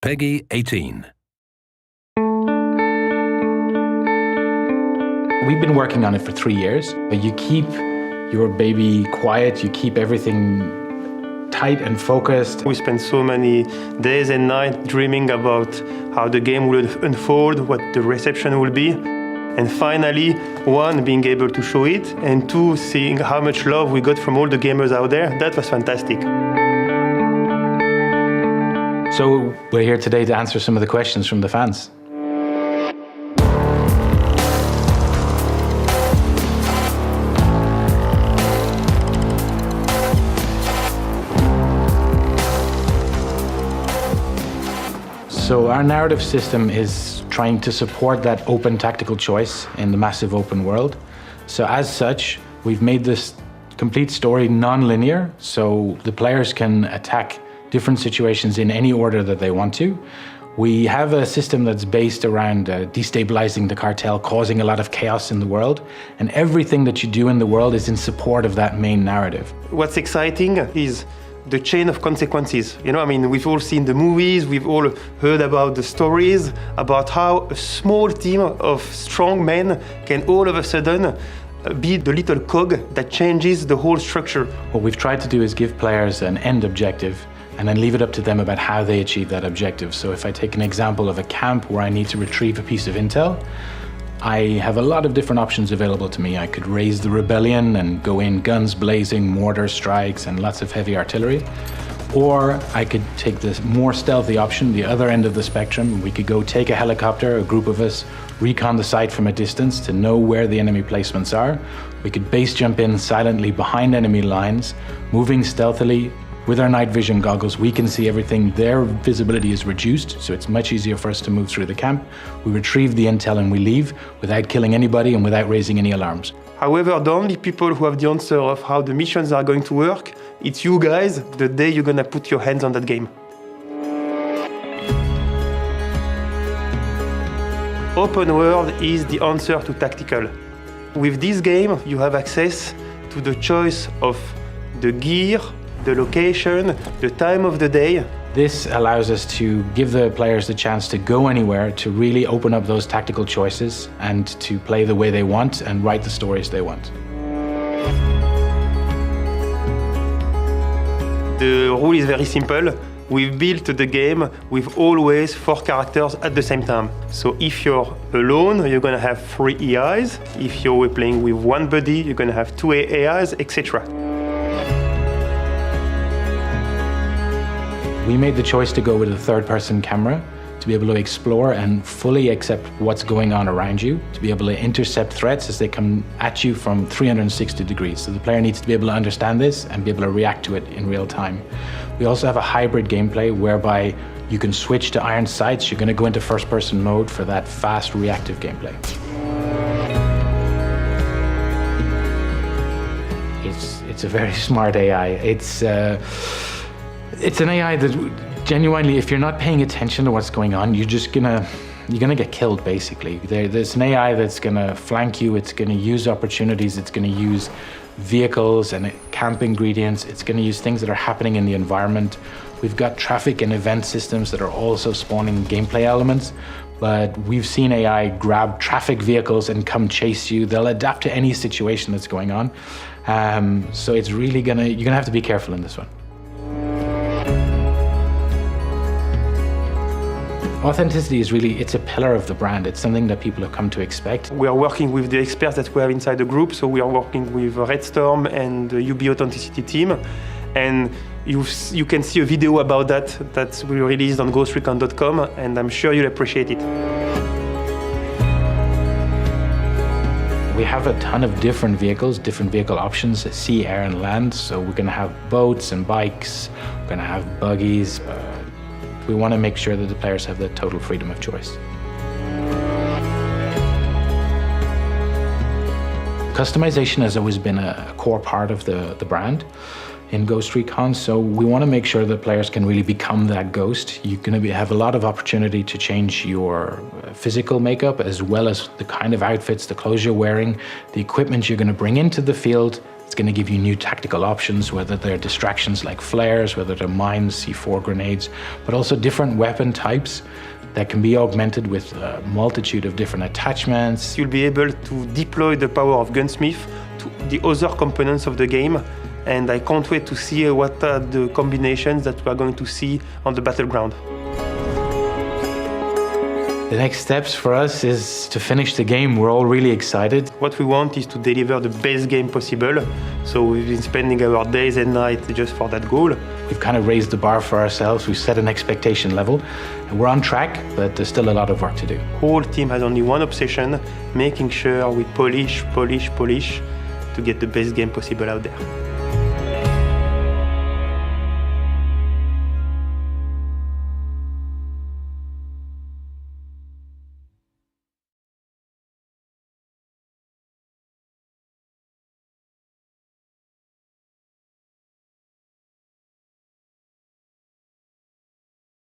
Peggy 18. We've been working on it for 3 years. You keep your baby quiet, you keep everything tight and focused. We spent so many days and nights dreaming about how the game will unfold, what the reception will be. And finally, one, being able to show it, and two, seeing how much love we got from all the gamers out there. That was fantastic. So we're here today to answer some of the questions from the fans. So our narrative system is trying to support that open tactical choice in the massive open world. So as such, we've made this complete story non-linear, so the players can attack different situations in any order that they want to. We have a system that's based around destabilizing the cartel, causing a lot of chaos in the world, and everything that you do in the world is in support of that main narrative. What's exciting is the chain of consequences. We've all seen the movies, we've all heard about the stories, about how a small team of strong men can all of a sudden be the little cog that changes the whole structure. What we've tried to do is give players an end objective and then leave it up to them about how they achieve that objective. So if I take an example of a camp where I need to retrieve a piece of intel, I have a lot of different options available to me. I could raise the rebellion and go in guns blazing, mortar strikes, and lots of heavy artillery. Or I could take this more stealthy option, the other end of the spectrum. We could go take a helicopter, a group of us, recon the site from a distance to know where the enemy placements are. We could base jump in silently behind enemy lines, moving stealthily. With our night vision goggles, we can see everything. Their visibility is reduced, so it's much easier for us to move through the camp. We retrieve the intel and we leave without killing anybody and without raising any alarms. However, the only people who have the answer of how the missions are going to work, it's you guys, the day you're gonna put your hands on that game. Open world is the answer to tactical. With this game, you have access to the choice of the gear, the location, the time of the day. This allows us to give the players the chance to go anywhere, to really open up those tactical choices and to play the way they want and write the stories they want. The rule is very simple. We've built the game with always 4 characters at the same time. So if you're alone, you're gonna have 3 AIs. If you're playing with one buddy, you're gonna have 2 AIs, etc. We made the choice to go with a third-person camera to be able to explore and fully accept what's going on around you, to be able to intercept threats as they come at you from 360 degrees. So the player needs to be able to understand this and be able to react to it in real time. We also have a hybrid gameplay whereby you can switch to iron sights. You're going to go into first-person mode for that fast, reactive gameplay. It's a very smart AI. It's an AI that genuinely, if you're not paying attention to what's going on, you're gonna get killed, basically. There's an AI that's gonna flank you, it's gonna use opportunities, it's gonna use vehicles and camp ingredients, it's gonna use things that are happening in the environment. We've got traffic and event systems that are also spawning gameplay elements, but we've seen AI grab traffic vehicles and come chase you. They'll adapt to any situation that's going on. So it's really you're gonna have to be careful in this one. Authenticity is it's a pillar of the brand. It's something that people have come to expect. We are working with the experts that we have inside the group, so we are working with Red Storm and the UB Authenticity team. And you can see a video about that we released on ghostrecon.com, and I'm sure you'll appreciate it. We have a ton of different vehicles, different vehicle options, sea, air, and land. So we're gonna have boats and bikes, we're gonna have buggies. We want to make sure that the players have the total freedom of choice. Customization has always been a core part of the brand in Ghost Recon, so we want to make sure that players can really become that ghost. You're going to have a lot of opportunity to change your physical makeup as well as the kind of outfits, the clothes you're wearing, the equipment you're going to bring into the field, It's going to give you new tactical options, whether they're distractions like flares, whether they're mines, C4 grenades, but also different weapon types that can be augmented with a multitude of different attachments. You'll be able to deploy the power of Gunsmith to the other components of the game, and I can't wait to see what are the combinations that we are going to see on the battleground. The next steps for us is to finish the game. We're all really excited. What we want is to deliver the best game possible, so we've been spending our days and nights just for that goal. We've kind of raised the bar for ourselves. We've set an expectation level, and we're on track, but there's still a lot of work to do. Whole team has only one obsession, making sure we polish to get the best game possible out there.